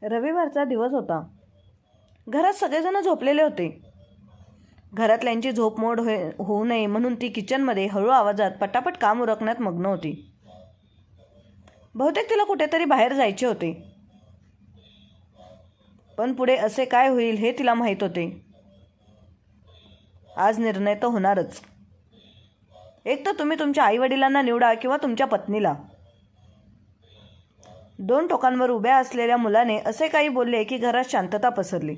रविवारचा दिवस होता. घरात सगळेजण झोपलेले होते. घरातल्यांची झोप मोड होऊ नये म्हणून ती किचनमध्ये हळू आवाजात पटापट काम उरकण्यात मग्न होती. बहुतेक तिला कुठेतरी बाहेर जायचे होते, पण पुढे असे काय होईल हे तिला माहीत होते. आज निर्णय तर होणारच. एक तर तुम्ही तुमच्या आईवडिलांना निवडा किंवा तुमच्या पत्नीला. 2 टोकांवर उभ्या असलेल्या मुलाने असे काही बोलले की घरात शांतता पसरली.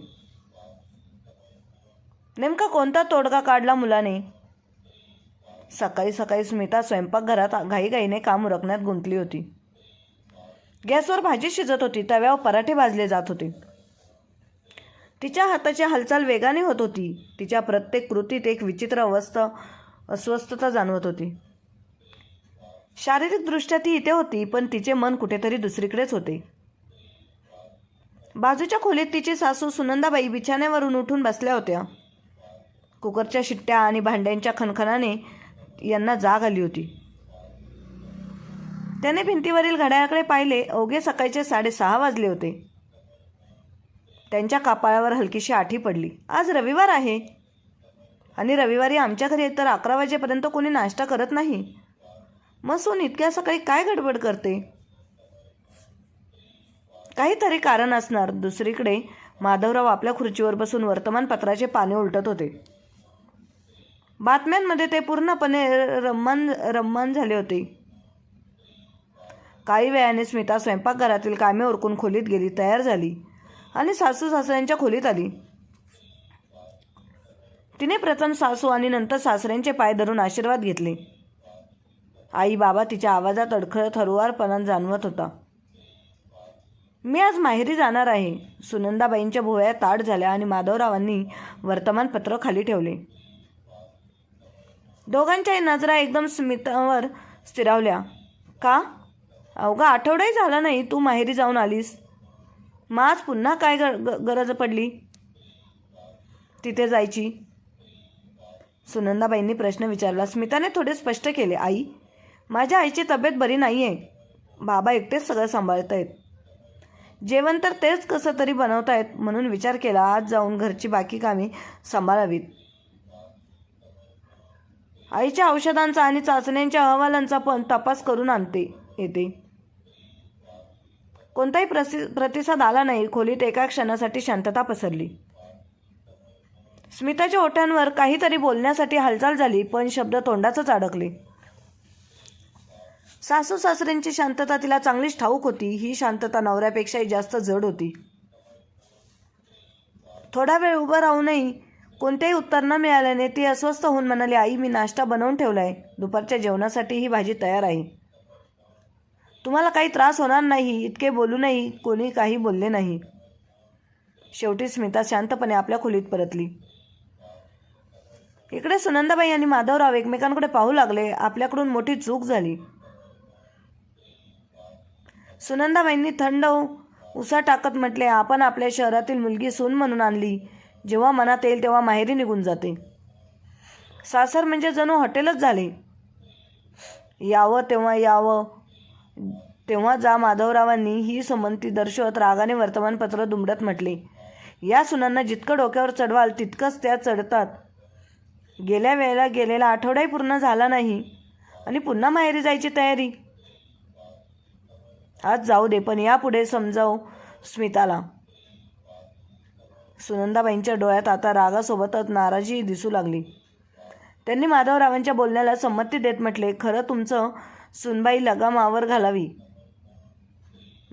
नेमका कोणता तोडगा काढला मुलाने? सकाळी सकाळी स्मिता स्वयंपाकघरात घाईघाईने काम उरकण्यात गुंतली होती. गॅसवर भाजी शिजत होती, तव्यावर पराठे भाजले जात होते. तिच्या हाताची हालचाल वेगाने होत होती. तिच्या प्रत्येक कृतीत एक विचित्र अस्वस्थता जाणवत होती. शारीरिकदृष्ट्या ती इथे होती, पण तिचे मन कुठेतरी दुसरीकडेच होते. बाजूच्या खोलीत तिची सासू सुनंदाबाई बिछाण्यावरून उठून बसल्या होत्या. कुकरच्या शिट्ट्या आणि भांड्यांच्या खणखणाने यांना जाग आली होती. त्याने भिंतीवरील घड्याळाकडे पाहिले. अवघे सकाळचे 6:30 वाजले होते. त्यांच्या कपाळावर हलकीशी आठी पडली. आज रविवार आहे आणि रविवारी आमच्या घरी तर 11 वाजेपर्यंत कोणी नाश्ता करत नाही. मग सून इतक्या सकाळी काय गडबड करते? काहीतरी कारण असणार. दुसरीकडे माधवराव आपल्या खुर्चीवर बसून वर्तमानपत्राचे पाने उलटत होते. बातम्यांमध्ये ते पूर्णपणे रम्मान झाले होते. काही वेळाने स्मिता स्वयंपाकघरातील कामे उरकून खोलीत गेली, तयार झाली आणि सासू सासऱ्यांच्या खोलीत आली. तिने प्रथम सासू आणि नंतर सासऱ्यांचे पाय धरून आशीर्वाद घेतले. आई बाबा तिच्या आवाजात अडखळत हळुवारपणा जाणवत होता. मी आज माहेरी जाणार आहे. सुनंदाबाईंच्या भुवया ताठ झाल्या आणि माधवरावांनी वर्तमानपत्र खाली ठेवले. दोघांच्याही नजरा एकदम स्मितावर स्थिरावल्या. का? अवघा आठवडाही झाला नाही तू माहेरी जाऊन आलीस. मग आज पुन्हा काय गरज पडली तिथे जायची? सुनंदाबाईंनी प्रश्न विचारला. स्मिताने थोडे स्पष्ट केले. आई, माझ्या आईची तब्येत बरी नाही आहे. बाबा एकटेच सगळं सांभाळत आहेत. जेवण तर तेच कसं तरी बनवतायत, म्हणून विचार केला आज जाऊन घरची बाकी कामे सांभाळावीत. आईच्या औषधांचा आणि चाचण्यांच्या अहवालांचा पण तपास करून आणते येते. कोणताही प्रतिसाद आला नाही. खोलीत एका क्षणासाठी शांतता पसरली. स्मिताच्या ओठांवर काहीतरी बोलण्यासाठी हालचाल झाली, पण शब्द तोंडातच अडकले. सासू सासऱ्यांची शांतता तिला चांगलीच ठाऊक होती. ही शांतता नवऱ्यापेक्षाही जास्त जड होती. थोडा वेळ उभं राहूनही कोणतेही उत्तर न मिळाल्याने ती अस्वस्थ होऊन म्हणाली, आई, मी नाश्ता बनवून ठेवला आहे. दुपारच्या जेवणासाठी ही भाजी तयार आहे. तुम्हाला काही त्रास होणार नाही. इतके बोलूनही कोणी काही बोलले नाही. शेवटी स्मिता शांतपणे आपल्या खोलीत परतली. इकडे सुनंदाबाई आणि माधवराव एकमेकांकडे पाहू लागले. आपल्याकडून मोठी चूक झाली. सुनंदाबाईंनी थंड उसा टाकत म्हटले, आपण आपल्या शहरातील मुलगी सून म्हणून आणली. जेव्हा मनात येईल तेव्हा माहेरी निघून जाते. सासर म्हणजे जणू हॉटेलच झाले. यावं तेव्हा यावं, तेव्हा जा. माधवरावांनी ही संमती दर्शवत रागाने वर्तमानपत्र दुमडत म्हटले, या सुनांना जितकं डोक्यावर चढवाल तितकंच त्या चढतात. गेल्या वेळेला गेलेला आठवडाही पूर्ण झाला नाही आणि पुन्हा माहेरी जायची तयारी. आज जाऊ दे, पण यापुढे समजाव स्मिताला. सुनंदाबाईंच्या डोळ्यात आता रागासोबतच नाराजी दिसू लागली. त्यांनी माधवरावांच्या बोलण्याला संमती देत म्हटले, खरं तुमचं सुनबाई लगामावर घालावी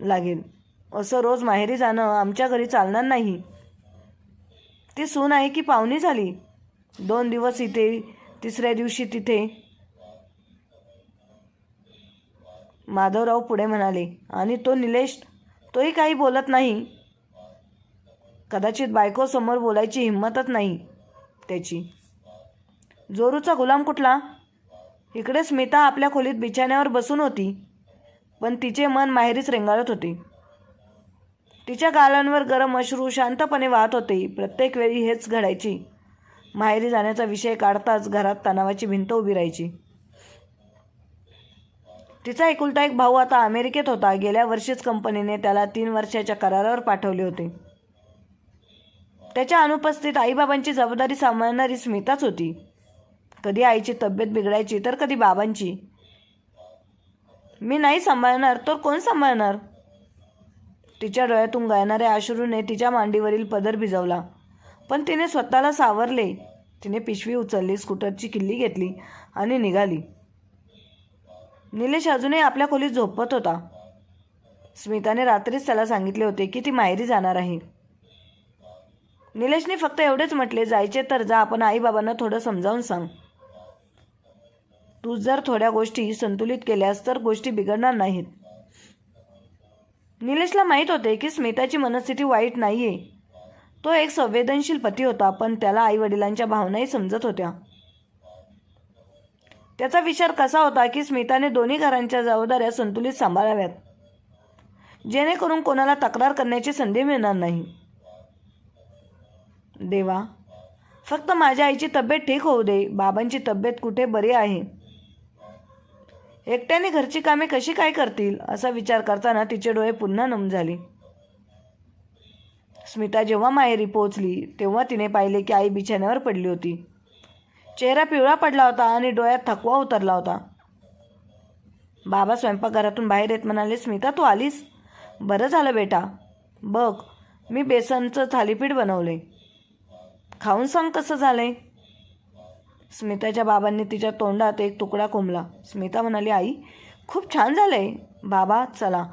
लागेल. असं रोज माहेरी जाणं आमच्या घरी चालणार नाही. ती सून आहे की पाहुणी झाली. 2 दिवस इथे, तिसऱ्या दिवशी तिथे. माधवराव पुढे म्हणाले, आणि तो निलेश, तोही काही बोलत नाही. कदाचित बायकोसमोर बोलायची हिंमतच नाही त्याची. जोरूचा गुलाम कुठला? इकडे स्मिता आपल्या खोलीत बिछाण्यावर बसून होती, पण तिचे मन माहेरीच रेंगाळत होते. तिच्या गालांवर गरम अश्रू शांतपणे वाहत होते. प्रत्येक वेळी हेच घडायची. माहेरी जाण्याचा विषय काढताच घरात तणावाची भिंत उभी राहायची. तिचा एकुलता एक भाऊ आता अमेरिकेत होता. गेल्या वर्षीच कंपनीने त्याला 3 वर्षाच्या करारावर पाठवले होते. त्याच्या अनुपस्थित आईबाबांची जबाबदारी सांभाळणारी स्मिताच होती. कधी आईची तब्येत बिघडायची तर कधी बाबांची. मी नाही सांभाळणार तर कोण सांभाळणार? तिच्या डोळ्यातून गळणाऱ्या अश्रूने तिच्या मांडीवरील पदर भिजवला. पण तिने स्वतःला सावरले. तिने पिशवी उचलली, स्कूटरची किल्ली घेतली आणि निघाली. निलेश अजूनही आपल्या खोलीत झोपत होता. स्मिताने रात्रीच त्याला सांगितले होते की ती माहेरी जाणार आहे. निलेशने फक्त एवढेच म्हटले, जायचे तर जा, आपण आईबाबांना थोडं समजावून सांग. तू जर थोड्या गोष्टी संतुलित केल्यास तर गोष्टी बिघडणार नाहीत. निलेशला माहीत होते की स्मिताची मनस्थिती वाईट नाहीये. तो एक संवेदनशील पती होता, पण त्याला आईवडिलांच्या भावनाही समजत होत्या. त्याचा विचार कसा होता की स्मिताने दोन्ही घरांच्या जबाबदाऱ्या संतुलित सांभाळाव्यात, जेणेकरून कोणाला तक्रार करण्याची संधी मिळणार नाही. देवा, फक्त माझ्या आईची तब्येत ठीक होऊ दे. बाबांची तब्येत कुठे बरी आहे. एकट्याने घरची कामे कशी काय करतील असा विचार करताना तिचे डोळे पुन्हा नम झाले. स्मिता जेव्हा माहेरी पोहोचली तेव्हा तिने पाहिले की आई बिछाण्यावर पडली होती. चेहरा पिवळा पडला होता आणि डोळ्यात थकवा उतरला होता. बाबा स्वयंपाकघरातून बाहेर येत म्हणाले, स्मिता तू आलीस? बरं झालं बेटा. बघ, मी बेसनचं थालीपीठ बनवले. खाऊन सांग कसं झालंय. स्मिताच्या बाबांनी तिच्या तोंडात एक तुकडा कोंबला. स्मिता म्हणाली, आई खूप छान झालंय. बाबा चला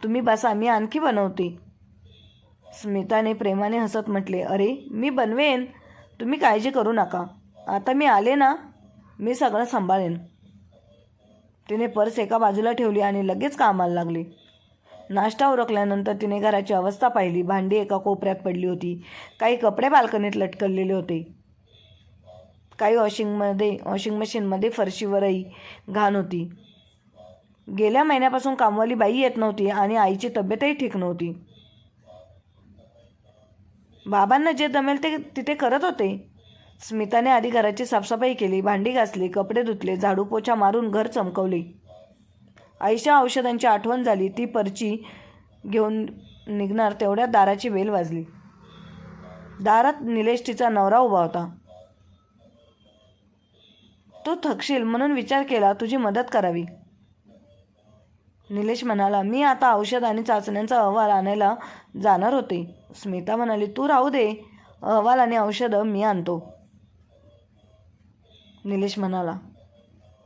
तुम्ही बसा, मी आणखी बनवते. स्मिताने प्रेमाने हसत म्हटले, अरे मी बनवेन, तुम्ही काळजी करू नका. आता मी आले ना, मी सगळं सांभाळेन. तिने पर्स एका बाजूला ठेवली आणि लगेच कामाला लागली. नाश्ता उरकल्यानंतर तिने घराची अवस्था पाहिली. भांडी एका कोपऱ्यात पडली होती. काही कपडे बाल्कनीत लटकलेले होते. काही वॉशिंग मशीनमध्ये फरशीवरही घाण होती. गेल्या महिन्यापासून कामवाली बाई येत नव्हती आणि आईची तब्येतही ठीक नव्हती. बाबांना जे जमेल ते तिथे करत होते. स्मिताने आधी घराची साफसफाई केली, भांडी घासली, कपडे धुतले, झाडू पोछा मारून घर चमकवले. आईच्या औषधांची आठवण झाली. ती पर्ची घेऊन निघणार तेवढ्यात दाराची बेल वाजली. दारात निलेश तिचा नवरा उभा होता. तू थकशील म्हणून विचार केला तुझी मदत करावी. निलेश म्हणाला, मी आता औषध आणि चाचण्यांचा अहवाल आणायला जाणार होते. स्मिता म्हणाली, तू राहू दे, अहवाल आणि औषधं मी आणतो. निलेश म्हणाला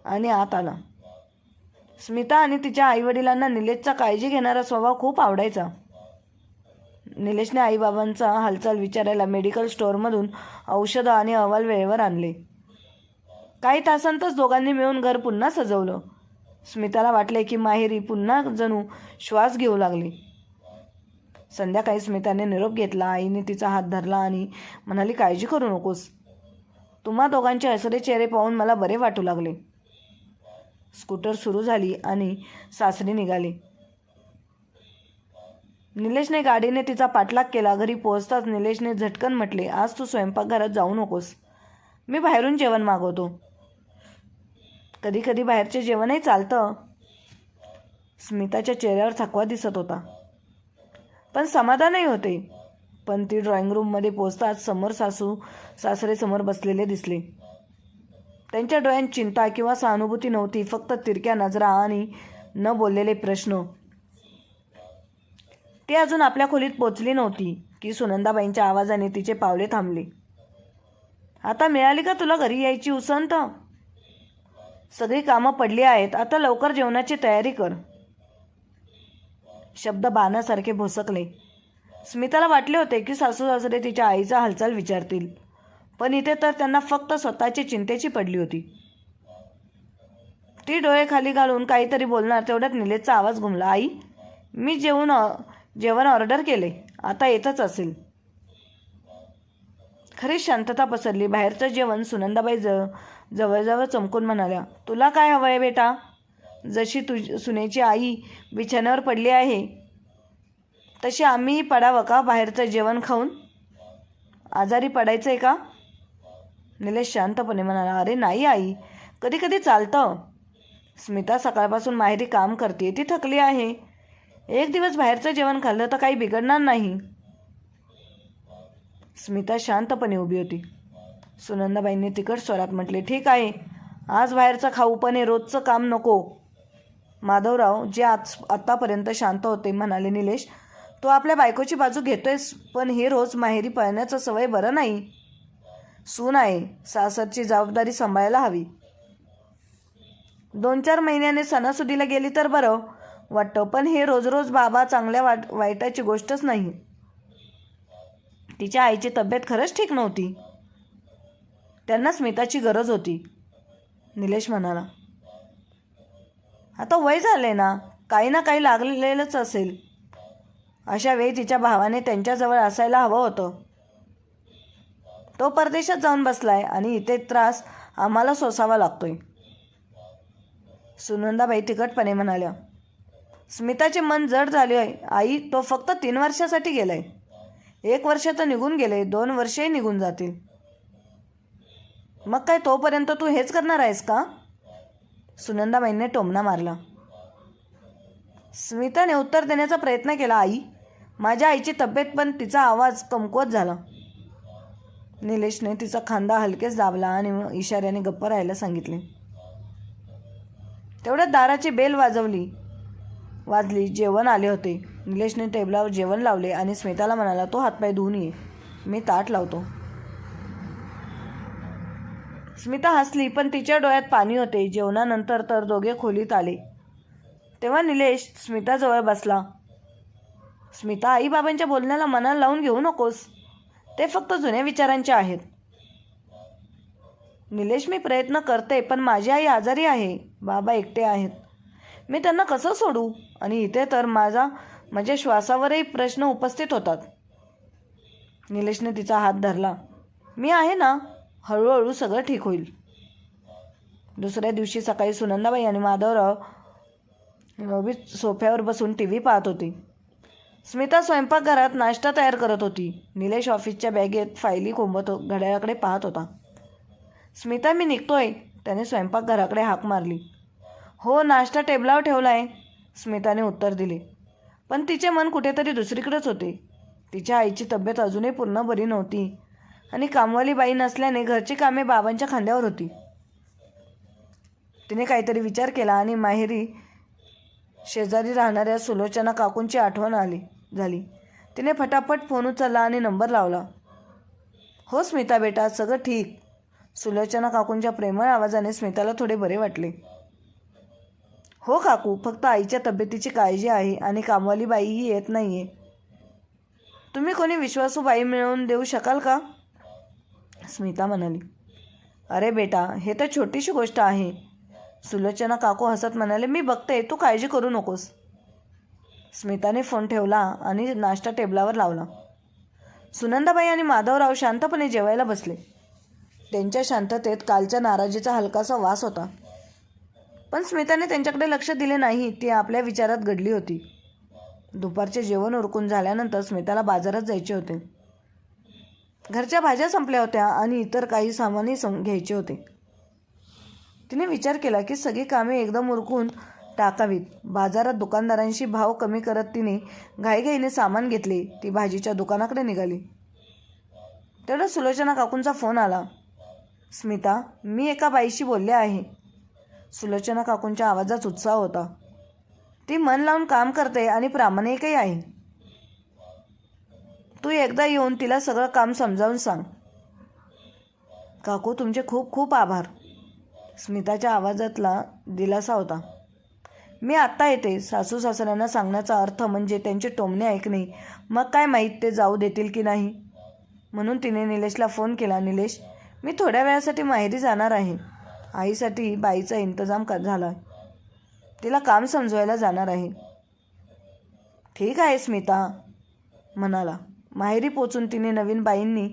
आणि आत आला. स्मिता आणि तिच्या आईवडिलांना निलेशचा काळजी घेणारा स्वभाव खूप आवडायचा. निलेशने आईबाबांचा हालचाल विचारायला मेडिकल स्टोअरमधून औषधं आणि अहवाल वेळेवर आणले. काही तासांतच दोघांनी मिळून घर पुन्हा सजवलं. स्मिताला वाटले की माहेरी पुन्हा जणू श्वास घेऊ लागली. संध्याकाळी स्मिताने निरोप घेतला. आईने तिचा हात धरला आणि म्हणाली, काळजी करू नकोस. तुम्हा दोघांचे हसरे चेहरे पाहून मला बरे वाटू लागले. स्कूटर सुरू झाली आणि सासरी निघाली. निलेशने गाडीने तिचा पाठलाग केला. घरी पोहोचताच निलेशने झटकन म्हटले, आज तू स्वयंपाकघरात जाऊ नकोस, मी बाहेरून जेवण मागवतो. कधी कधी बाहेरचे जेवणही चालतं. स्मिताच्या चेहऱ्यावर थकवा दिसत होता, पण समाधानही होते. पण ती ड्रॉइंग रूममध्ये पोहोचताच समोर सासू सासरे समोर बसलेले दिसले. त्यांच्या डोळ्यांत चिंता किंवा सहानुभूती नव्हती, फक्त तिरक्या नजरा आणि न बोललेले प्रश्न. ती अजून आपल्या खोलीत पोचली नव्हती की सुनंदाबाईंच्या आवाजाने तिचे पावले थांबले. आता मिळाली का तुला घरी यायची उसंत? सगळी कामं पडली आहेत, आता लवकर जेवणाची तयारी कर. शब्द बाणासारखे भोसकले. स्मिताला वाटले होते की सासू सासरे तिच्या आईचा हालचाल विचारतील, पण इथे तर त्यांना फक्त स्वतःची चिंतेची पडली होती. ती डोळे खाली घालून काहीतरी बोलणार तेवढ्यात निलेशचा आवाज घुमला. आई, मी जेवण ऑर्डर केले, आता येतच असेल. खरीच शांतता पसरली. बाहेरचं जेवण. सुनंदाबाई जवळजवळ चमकून म्हणाल्या, तुला काय हवं आहे बेटा? जशी सुनेची आई बिछाण्यावर पडली आहे तशी आम्हीही पडावं का बाहेरचं जेवण खाऊन? आजारी पडायचं आहे का? निलेश शांतपणे म्हणाला, अरे नाही आई, कधी कधी चालतं. स्मिता सकाळपासून माहेरी काम करते, ती थकली आहे. एक दिवस बाहेरचं जेवण खाल्लं तर काही बिघडणार नाही. स्मिता शांतपणे उभी होती. सुनंदाबाईंनी तिखट स्वरात म्हटले, ठीक आहे, आज बाहेरचं खाऊ, पण हे रोजचं काम नको. माधवराव जे आत्तापर्यंत शांत होते म्हणाले, निलेश, तू आपल्या बायकोची बाजू घेतोयस, पण हे रोज माहेरी पळण्याचं सवय बरं नाही. सून आहे, सासरची जबाबदारी सांभाळायला हवी. 2-4 महिन्याने सणासुदीला गेली तर बरं वाटतं, पण हे रोज रोज बाबा चांगल्या वाईटाची गोष्टच नाही. तिच्या आईची तब्येत खरंच ठीक नव्हती. त्यांना स्मिताची गरज होती. निलेश म्हणाला, आता वय झाले ना, काही ना काही लागलेलंच असेल. अशा वेळी तिच्या भावाने त्यांच्याजवळ असायला हवं होतं. तो परदेशात जाऊन बसलाय आणि इथे त्रास आम्हाला सोसावा लागतोय. सुनंदाबाई तिखटपणे म्हणाल्या. स्मिताचे मन जड झाले. आई, तो फक्त 3 वर्षासाठी गेलाय. 1 वर्ष तर निघून गेले, 2 वर्षही निघून जातील. मग काय तोपर्यंत तू हेच करणार आहेस का? सुनंदाबाईंनी टोमणा मारला. स्मिताने उत्तर देण्याचा प्रयत्न केला. आई, माझ्या आईची तब्येत, पण तिचा आवाज कमकुवत झाला. निलेशने तिचा खांदा हलकेच दाबला आणि इशाऱ्याने गप्प राहायला सांगितले. तेवढ्यात दाराची बेल वाजली. जेवण आले होते. निलेशने टेबलावर जेवण लावले आणि स्मिताला म्हणाला, तो हातपाय धुवून ये, मी ताट लावतो. स्मिता हसली, पण तिच्या डोळ्यात पाणी होते. जेवणानंतर तर दोघे खोलीत आले. तेव्हा निलेश स्मिताजवळ बसला. स्मिता, आईबाबांच्या बोलण्याला मनाला लावून घेऊ नकोस, ते फक्त जुन्या विचारांचे आहेत. निलेश, मी प्रयत्न करते, पण माझी आई आजारी आहे, बाबा एकटे आहेत, मी त्यांना कसं सोडू? आणि इथे तर माझ्या श्वासावरही प्रश्न उपस्थित होतात. निलेशने तिचा हात धरला. मी आहे ना, हळूहळू सगळं ठीक होईल. दुसऱ्या दिवशी सकाळी सुनंदाबाई आणि माधवराव सोफ्यावर बसून TV पाहत होते. स्मिता स्वयंपाकघरात नाश्ता तयार करत होती. निलेश ऑफिसच्या बॅगेत फायली कोंबत घड्याळाकडे पाहत होता. स्मिता, मी निघतोय, त्याने स्वयंपाकघराकडे हाक मारली. हो, नाश्ता टेबलावर ठेवला आहे, स्मिताने उत्तर दिले. पण तिचे मन कुठेतरी दुसरीकडेच होते. तिच्या आईची तब्येत अजूनही पूर्ण बरी नव्हती आणि कामवाली बाई नसल्याने घरची कामे बाबांच्या खांद्यावर होती. तिने काहीतरी विचार केला आणि माहेरी शेजारी राहणाऱ्या सुलोचना काकूंची आठवण झाली. तिने फटाफट फोन उचलला आणि नंबर लावला. हो स्मिता बेटा, सगळं ठीक. सुलोचना काकूंच्या प्रेमळ आवाजाने स्मिताला थोडे बरे वाटले. हो काकू, फक्त आईच्या तब्येतीची काळजी आहे आणि कामवाली बाईही येत नाहीये. तुम्ही कोणी विश्वासू बाई मिळवून देऊ शकाल का? स्मिता म्हणाली. अरे बेटा, हे तर छोटीशी गोष्ट आहे. सुलोचना काकू हसत म्हणाले, मी बघते, तू काळजी करू नकोस. स्मिताने फोन ठेवला आणि नाश्ता टेबलावर लावला. सुनंदाबाई आणि माधवराव शांतपणे जेवायला बसले. त्यांच्या शांततेत कालच्या नाराजीचा हलकासा वास होता. पण स्मिताने त्यांच्याकडे लक्ष दिले नाही. ती आपल्या विचारात गडली होती. दुपारचे जेवण उरकून झाल्यानंतर स्मिताला बाजारात जायचे होते. घरच्या भाज्या संपल्या होत्या आणि इतर काही सामानही घ्यायचे होते. तिने विचार केला की सगळी कामे एकदम उरकून टाकावीत. बाजारात दुकानदारांशी भाव कमी करत तिने घाईघाईने सामान घेतले. ती भाजीच्या दुकानाकडे निघाली. तेवढ्यात सुलोचना काकूंचा फोन आला. स्मिता, मी एका बाईशी बोलले आहे. सुलोचना काकूंच्या आवाजात उत्साह होता. ती मन लावून काम करते आणि प्रामाणिकही आहे. तू एकदा येऊन तिला सगळं काम समजावून सांग. काकू, तुमचे खूप खूप आभार. स्मिताच्या आवाजातला दिलासा होता. मी आत्ता येते. सासू सासऱ्यांना सांगण्याचा अर्थ म्हणजे त्यांचे टोमणे ऐकणे. मग काय माहीत ते जाऊ देतील की नाही. म्हणून तिने निलेशला फोन केला. निलेश, मी थोड्या वेळासाठी माहेरी जाणार आहे. आईसाठी बाईचा इंतजाम झाला. तिला काम समजवायला जाणार आहे. ठीक आहे स्मिता म्हणाला. माहेरी पोचून तिने नवीन बाईंनी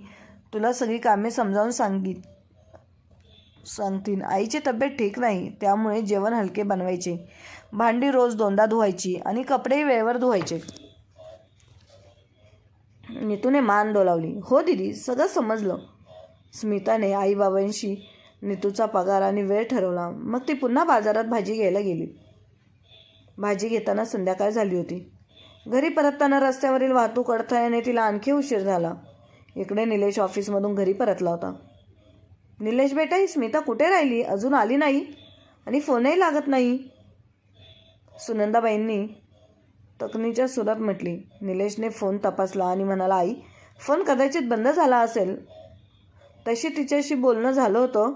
तुला सगळी कामे समजावून सांगतील. आईची तब्येत ठीक नाही, त्यामुळे जेवण हलके बनवायचे, भांडी रोज 2दा धुवायची आणि कपडेही वेळेवर धुवायचे. नीतूने मान डोलावली. हो दीदी, सगळं समजलं. स्मिताने आईबाबांशी नीतूचा पगार आणि वेळ ठरवला. मग ती पुन्हा बाजारात भाजी घ्यायला गेली. भाजी घेताना संध्याकाळ झाली होती. घरी परतताना रस्त्यावरील वाहतूक अडथळ्याने तिला आणखी उशीर झाला. इकडे निलेश ऑफिसमधून घरी परतला होता. निलेश बेटा, ही स्मिता कुठे राहिली? अजून आली नाही आणि फोनही लागत नाही, सुनंदाबाईंनी तकनीच्या सुरात म्हटली. निलेशने फोन तपासला आणि म्हणाला, आई, फोन कदाचित बंद झाला असेल. तशी तिच्याशी बोलणं झालं होतं.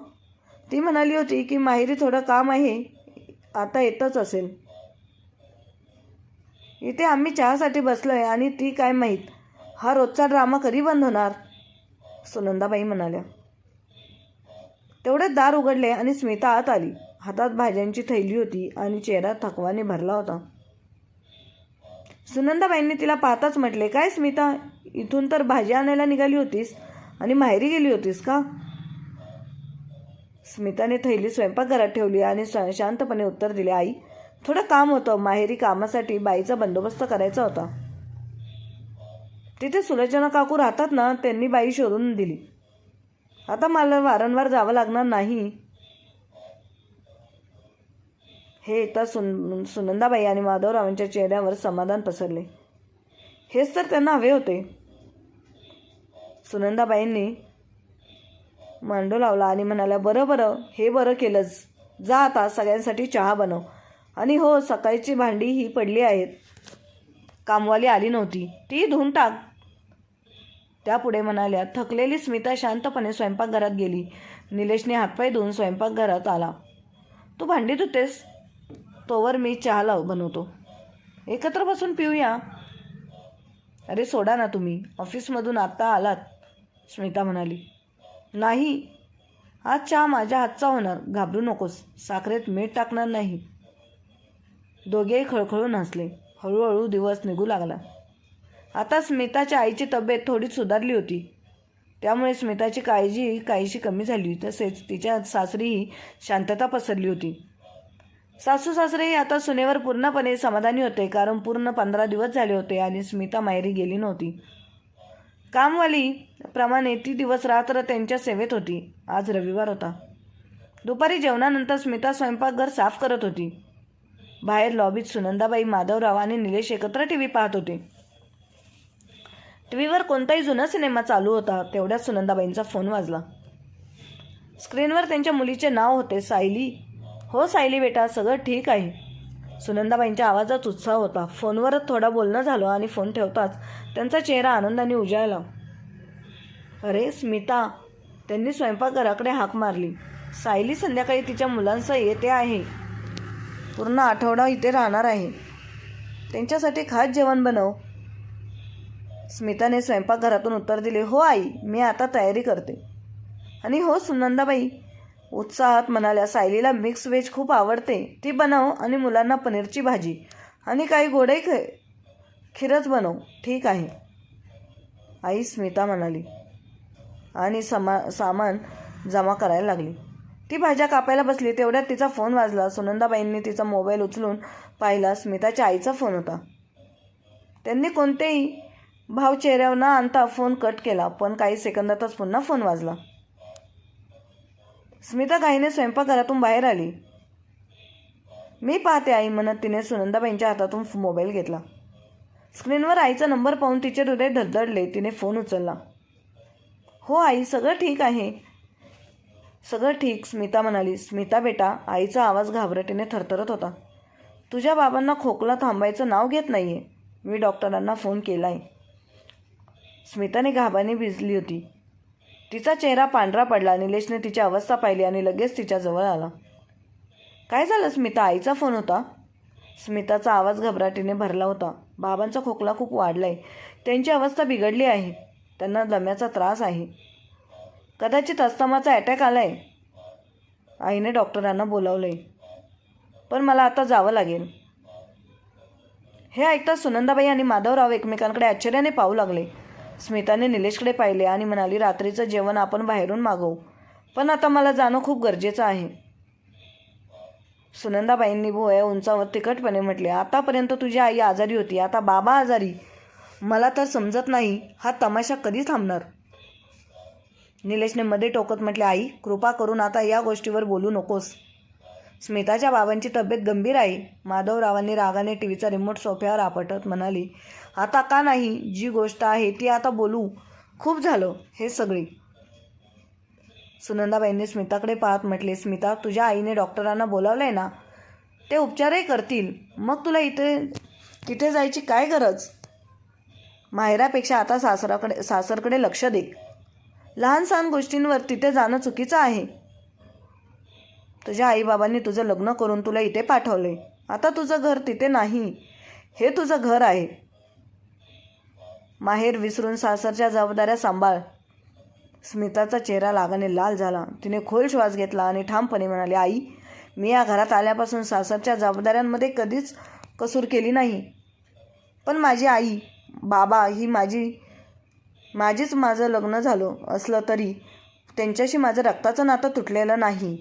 ती म्हणाली होती की माहेरी थोडं काम आहे, आता येतच असेल. इथे आम्ही चहासाठी बसलोय आणि ती काय माहीत हा रोजचा ड्रामा कधी बंद होणार, सुनंदाबाई म्हणाल्या. तेवढ्यात दार उघडले आणि स्मिता आत आली. हातात भाज्यांची थैली होती आणि चेहरा थकवाने भरला होता. सुनंदाबाईंनी तिला पाहताच म्हटले, काय स्मिता, इथून तर भाजी आणायला निघाली होतीस आणि माहेरी गेली होतीस का? स्मिताने थैली स्वयंपाकघरात ठेवली आणि शांतपणे उत्तर दिले, आई, थोडं काम होतं. माहेरी कामासाठी बाईचा बंदोबस्त करायचा होता. तिथे सुलोचना काकू राहतात ना, त्यांनी बाई शोधून दिली. आता मला वारंवार जावं लागणार नाही. हे ऐकता सुनंदाबाई आणि माधवरावांच्या चेहऱ्यावर समाधान पसरले. हेच तर त्यांना हवे होते. सुनंदाबाईंनी मांडो लावला आणि म्हणाल्या, बरं बरं, हे बरं केलंच. जा आता सगळ्यांसाठी चहा बनव. आणि हो, सकाळची भांडी ही पडली आहेत. कामवाली आली नव्हती, ती धुवून टाक. त्यापुढे म्हणाल्या. थकलेली स्मिता शांतपणे स्वयंपाकघरात गेली. निलेशने हातपाय धुवून स्वयंपाकघरात आला. तू भांडी धुतेस, तोवर मी चहा बनवतो. एकत्र बसून पिऊया. अरे सोडा ना तुम्ही, ऑफिसमधून आत्ता आलात, स्मिता म्हणाली. नाही, आज चहा माझ्या हातचा होणार, घाबरू नकोस. साखरेत मीठ टाकणार नाही. दोघेही खळखळून हसले. हळूहळू दिवस निघू लागला. आता स्मिताच्या आईची तब्येत थोडी सुधारली होती. त्यामुळे स्मिताची काळजी काहीशी कमी झाली. तसेच तिच्या सासरीही शांतता पसरली होती. सासू सासरेही आता सुनेवर पूर्णपणे समाधानी होते, कारण पूर्ण 15 दिवस झाले होते आणि स्मिता माहेरी गेली नव्हती. कामवाली प्रमाणे ती दिवस रात्र त्यांच्या सेवेत होती. आज रविवार होता. दुपारी जेवणानंतर स्मिता स्वयंपाकघर साफ करत होती. बाहेर लॉबीत सुनंदाबाई, माधवराव आणि निलेश एकत्र टीव्ही पाहत होते. टीव्हीवर कोणताही जुना सिनेमा चालू होता. तेवढ्यात सुनंदाबाईंचा फोन वाजला. स्क्रीनवर त्यांच्या मुलीचे नाव होते, सायली. हो सायली बेटा, सगळं ठीक आहे. सुनंदाबाईंच्या आवाजात उत्साह होता. फोनवरच थोडा बोलणं झालं आणि फोन ठेवताच त्यांचा चेहरा आनंदाने उजळला. अरे स्मिता, त्यांनी स्वयंपाकघराकडे हाक मारली. सायली संध्याकाळी तिच्या मुलांसह येते आहे. पूर्ण आठवडा इथे राहणार आहे. त्यांच्यासाठी खास जेवण बनव. स्मिताने स्वयंपाकघरातून उत्तर दिले, हो आई, मी आता तयारी करते. आणि हो सुनंदाबाई, उत्साहात म्हणाल्या, सायलीला मिक्स व्हेज खूप आवडते, ती बनव. आणि मुलांना पनीरची भाजी आणि काही गोडही खीरच बनव. ठीक आहे आई, स्मिता म्हणाली आणि सामान जमा करायला लागली. ती भाज्या कापायला बसली. तेवढ्यात तिचा फोन वाजला. सुनंदाबाईंनी तिचा मोबाईल उचलून पाहिला. स्मिताच्या आईचा फोन होता. त्यांनी कोणतेही भाव चेहऱ्यावर न आणता फोन कट केला. पण काही सेकंदातच पुन्हा फोन वाजला. स्मिता घाईने स्वयंपाकघरातून बाहेर आली. मी पाहते आई, म्हणत तिने सुनंदाबाईंच्या हातातून मोबाईल घेतला. स्क्रीनवर आईचा नंबर पाहून तिचे हृदय धडधडले. तिने फोन उचलला. हो आई, सगळं ठीक आहे. सगळं ठीक, स्मिता म्हणाली. स्मिता बेटा, आईचा आवाज घाबरटीने थरथरत होता. तुझ्या बाबांना खोकला थांबायचं नाव घेत नाहीये. मी डॉक्टरांना फोन केलाय. स्मिताने घाबरणे भिजली होती. तिचा चेहरा पांढरा पडला. निलेशने तिची अवस्था पाहिली आणि लगेच तिच्या जवळ आला. काय झालं स्मिता? आईचा फोन होता. स्मिताचा आवाज घबराटीने भरला होता. बाबांचा खोकला खूप वाढलाय. त्यांची अवस्था बिघडली आहे. त्यांना दम्याचा त्रास आहे. कदाचित अस्थमाचा अटॅक आलाय. आईने डॉक्टरांना बोलावलंय. पण मला आता जावं लागेल. हे ऐकता सुनंदाबाई आणि माधवराव एकमेकांकडे आश्चर्याने पाहू लागले. स्मिताने निलेशकडे पाहिले आणि म्हणाली, रात्रीचं जेवण आपण बाहेरून मागवू, पण आता मला जाणं खूप गरजेचं आहे. सुनंदाबाईंनी भुवया उंचावर तिखटपणे म्हटले, आतापर्यंत तुझी आई आजारी होती, आता बाबा आजारी. मला तर समजत नाही हा तमाशा कधी थांबणार. निलेशने मध्ये टोकत म्हटले, आई कृपा करून आता या गोष्टीवर बोलू नकोस. स्मिताच्या बाबांची तब्येत गंभीर आहे. माधवरावांनी रागाने टीव्हीचा रिमोट सोफ्यावर आपटत म्हणाली, आता का नाही, जी गोष्ट आहे ती आता बोलू. खूप झालं हे सगळे. सुनंदाबाईंनी स्मिताकडे पाहत म्हटले, स्मिता तुझ्या आईने डॉक्टरांना बोलावलंय ना, ते उपचारही करतील. मग तुला तिथे जायची काय गरज. माहेरापेक्षा आता सासरकडे लक्ष दे. लहान सहान गोष्टींवर तिथे जाणं चुकीचं आहे. तुझ्या आईबाबांनी तुझं लग्न करून तुला इथे पाठवले. आता तुझं घर तिथे नाही, हे तुझं घर आहे. माहेर विसरून सासरच्या जबाबदाऱ्या सांभाळ. स्मिताचा चेहरा रागाने लाल झाला. तिने खोल श्वास घेतला आणि ठामपणे म्हणाली, आई मी या घरात आल्यापासून सासरच्या जबाबदाऱ्यांमध्ये कधीच कसूर केली नाही. पण माझी आई बाबा ही माझीच माझं लग्न झालं असलं तरी त्यांच्याशी माझं रक्ताचं नातं तुटलेलं नाही.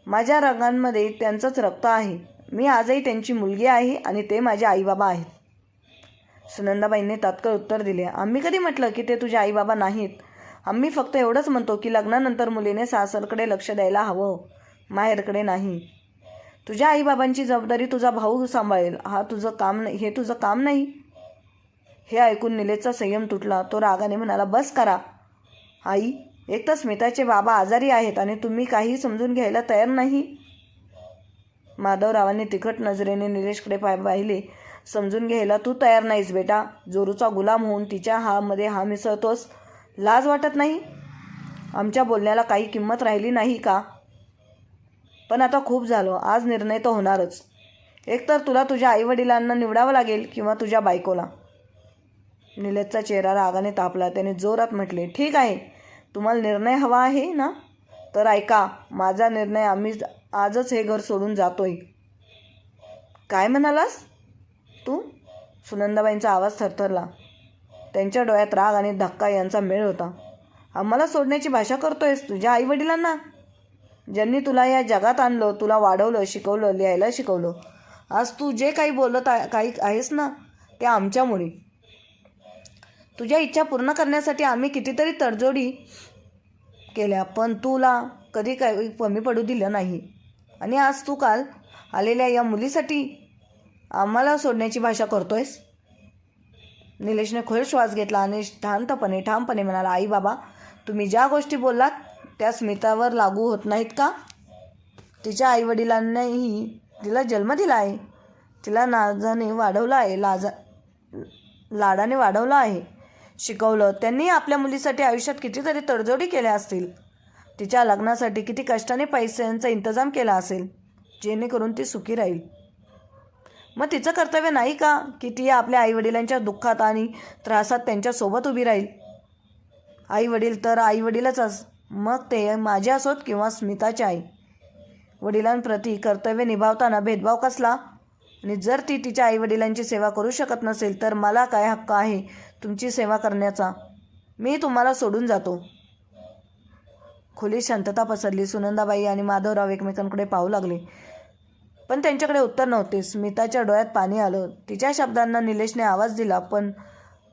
माझ्या रगांमध्ये त्यांचंच रक्त आहे. मी आजही त्यांची मुलगी आहे आणि ते माझे आईबाबा आहेत. सुनंदाबाईंनी तात्काळ उत्तर दिले, आम्ही कधी म्हटलं की ते तुझे आईबाबा नाहीत. आम्ही फक्त एवढंच म्हणतो की लग्नानंतर मुलीने सासरकडे लक्ष द्यायला हवं, माहेरकडे नाही. तुझ्या आईबाबांची जबाबदारी तुझा भाऊ सांभाळेल. हे तुझं काम नाही. हे ऐकून निलेशचा संयम तुटला. तो रागाने म्हणाला, बस करा आई. एक तर स्मिताचे बाबा आजारी आहेत आणि तुम्ही काही समजून घ्यायला तयार नाही. माधवरावांनी तिखट नजरेने निलेशकडे पाहिले. समजून घ्यायला तू तयार नाहीस बेटा. जोरूचा गुलाम होऊन तिच्या मध्ये हा मिसळतोस. लाज वाटत नाही. आमच्या बोलण्याला काही किंमत राहिली नाही का. पण आता खूप झालं. आज निर्णय तर होणारच. एकतर तुला तुझ्या आईवडिलांना निवडावं लागेल किंवा तुझ्या बायकोला. निलेशचा चेहरा रागाने तापला. त्याने जोरात म्हटले, ठीक आहे, तुम्हाला निर्णय हवा आहे ना, तर ऐका माझा निर्णय. आम्ही आजच हे घर सोडून जातोय. काय म्हणालास तू. सुनंदाबाईंचा आवाज थरथरला. त्यांच्या डोळ्यात राग आणि धक्का यांचा मेळ होता. आम्हाला सोडण्याची भाषा करतोयस. तुझ्या आईवडिलांना, ज्यांनी तुला या जगात आणलं, तुला वाढवलं, शिकवलं, लिहायला शिकवलं. आज तू जे काही बोलत काही आहेस ना, ते आमच्यामुळे. तुझ्या इच्छा पूर्ण करण्यासाठी आम्ही कितीतरी तडजोडी केल्या, पण तुला कधी काही कमी पडू दिलं नाही. आणि आज तू काल आलेल्या या मुलीसाठी आम्हाला सोडण्याची भाषा करतोयस. निलेशने खोल श्वास घेतला आणि ठामपणे म्हणाला, आई बाबा तुम्ही ज्या गोष्टी बोललात त्या स्मितावर लागू होत नाहीत का. तिच्या आईवडिलांनीही तिला जन्म दिला आहे. तिला नाजाने वाढवलं आहे, लाडाने वाढवलं आहे, शिकवलं. त्यांनी आपल्या मुलीसाठी आयुष्यात कितीतरी तडजोडी केल्या असतील. तिच्या लग्नासाठी किती कष्टाने पैशांचा इंतजाम केला असेल, जेणेकरून ती सुखी राहील. मग तिचं कर्तव्य नाही का की ती आपल्या आईवडिलांच्या दुःखात आणि त्रासात त्यांच्यासोबत उभी राहील. आईवडील तर आईवडीलच, मग ते माझे असोत किंवा स्मिताचे आई वडिलांप्रती कर्तव्य निभावताना भेदभाव कसला. आणि जर ती तिच्या आईवडिलांची सेवा करू शकत नसेल तर मला काय हक्क आहे तुमची सेवा करण्याचा. मी तुम्हाला सोडून जातो. खोलीत शांतता पसरली. सुनंदाबाई आणि माधवराव एकमेकांकडे पाहू लागले, पण त्यांच्याकडे उत्तर नव्हते. स्मिताच्या डोळ्यात पाणी आलं. तिच्या शब्दांना निलेशने आवाज दिला, पण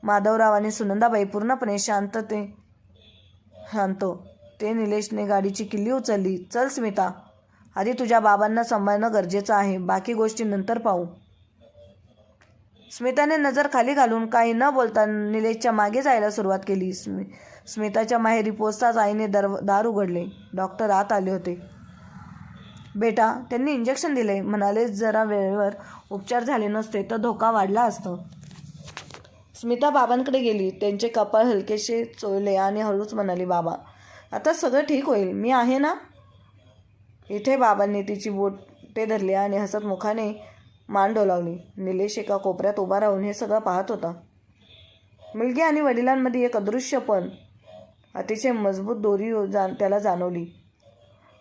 माधवराव आणि सुनंदाबाई पूर्णपणे शांत. ते निलेशने गाडीची किल्ली उचलली. चल स्मिता, आधी तुझ्या बाबांना सांभाळणं गरजेचं आहे, बाकी गोष्टी नंतर पाहू. स्मिताने नजर खाली घालून काही न बोलता निलेशच्या मागे जायला सुरुवात केली. स्मिताच्या माहेरी पोचताच आईने दार उघडले. डॉक्टर आत आले होते. बेटा त्यांनी इंजेक्शन दिले, म्हणाले जरा वेळेवर उपचार झाले नसते तर धोका वाढला असतं. स्मिता बाबांकडे गेली. त्यांचे कपाळ हलकेसे चोळले आणि हळूच म्हणाली, बाबा आता सगळं ठीक होईल, मी आहे ना इथे. बाबांनी तिची बोटे धरली आणि हसत मुखाने मान डोलावली. निलेश एका कोपऱ्यात उभा राहून हे सगळं पाहत होता. मुलगी आणि वडिलांमध्ये एक अदृश्य पण अतिशय मजबूत दोरी त्याला जाणवली.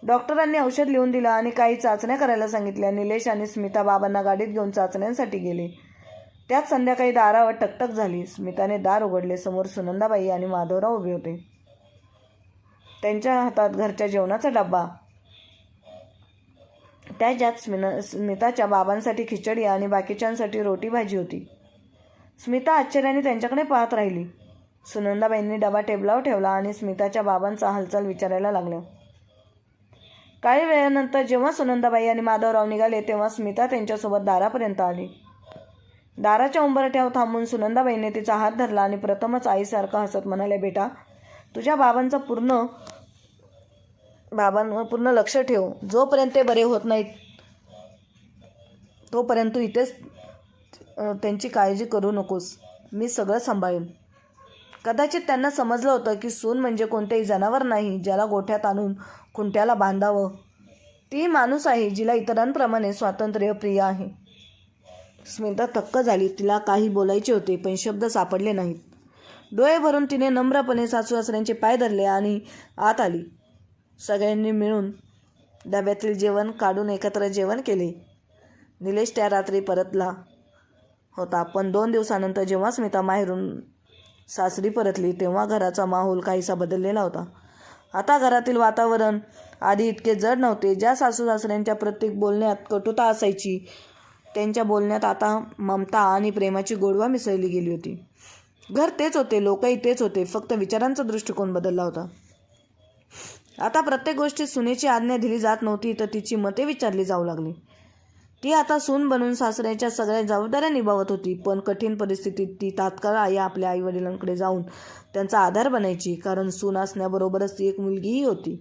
डॉक्टरांनी औषध लिहून दिलं आणि काही चाचण्या करायला सांगितल्या. निलेश आणि स्मिता बाबांना गाडीत घेऊन चाचण्यांसाठी गेले. त्यात संध्याकाळी दारावर टकटक झाली. स्मिताने दार उघडले. समोर सुनंदाबाई आणि माधवराव उभे होते. त्यांच्या हातात घरच्या जेवणाचा डब्बा, त्याच्यात स्मिताच्या बाबांसाठी खिचडी आणि बाकीच्यांसाठी रोटी भाजी होती. स्मिता आश्चर्याने त्यांच्याकडे पाहत राहिली. सुनंदाबाईंनी डबा टेबलावर ठेवला आणि स्मिताच्या बाबांचा हालचाल विचारायला लागल्या. काही वेळानंतर जेव्हा सुनंदाबाई आणि माधवराव निघाले तेव्हा स्मिता त्यांच्यासोबत दारापर्यंत आली. दाराच्या उंबरठ्यावर थांबून सुनंदाबाईंनी तिचा हात धरला आणि प्रथमच आईसारखं हसत म्हणाले, बेटा, तुझ्या बाबांचं बाबांवर पूर्ण लक्ष ठेव. जोपर्यंत ते बरे होत नाहीत तोपर्यंत तू इथेच त्यांची काळजी करू नकोस. मी सगळं सांभाळेन. कदाचित त्यांना समजलं होतं की सून म्हणजे कोणतेही जनावर नाही ज्याला गोठ्यात आणून खुंट्याला बांधावं. ती माणूस आहे जिला इतरांप्रमाणे स्वातंत्र्य प्रिय आहे. स्मिता थक्क झाली. तिला काही बोलायचे होते पण शब्द सापडले नाहीत. डोळे भरून तिने नम्रपणे सासू-सासऱ्यांचे पाय धरले आणि आत आली. सगळ्यांनी मिळून डब्यातील जेवण काढून एकत्र जेवण केले. निलेश त्या रात्री परतला होता, पण 2 दिवसानंतर जेव्हा स्मिता माहेरून सासरी परतली तेव्हा घराचा माहोल काहीसा बदललेला होता. आता घरातील वातावरण आधी इतके जड नव्हते. ज्या सासू-सासऱ्यांच्या प्रत्येक बोलण्यात कटुता असायची त्यांच्या बोलण्यात आता ममता आणि प्रेमाची गोडवा मिसळली गेली होती. घर तेच होते, लोकही तेच होते, फक्त विचारांचा दृष्टिकोन बदलला होता. आता प्रत्येक गोष्टीत सुनेची आज्ञा दिली जात नव्हती तर तिची मते विचारली जाऊ लागली. ती आता सून बनून सासऱ्याच्या सगळ्या जबाबदाऱ्या निभावत होती. पण कठीण परिस्थितीत ती तात्काळ आपल्या आईवडिलांकडे जाऊन त्यांचा आधार बनायची, कारण सून असण्याबरोबरच ती एक मुलगीही होती.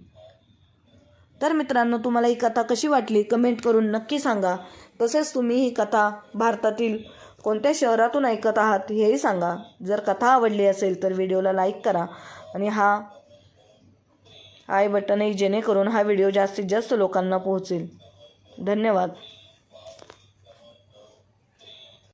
तर मित्रांनो, तुम्हाला ही कथा कशी वाटली कमेंट करून नक्की सांगा. तसेच तुम्ही ही कथा भारतातील कोणत्या शहरातून ऐकत आहात हेही सांगा. जर कथा आवडली असेल तर व्हिडिओला लाईक करा आणि आय बटनही, जेणेकरून हा व्हिडिओ जास्तीत जास्त लोकांना पोहोचेल. धन्यवाद.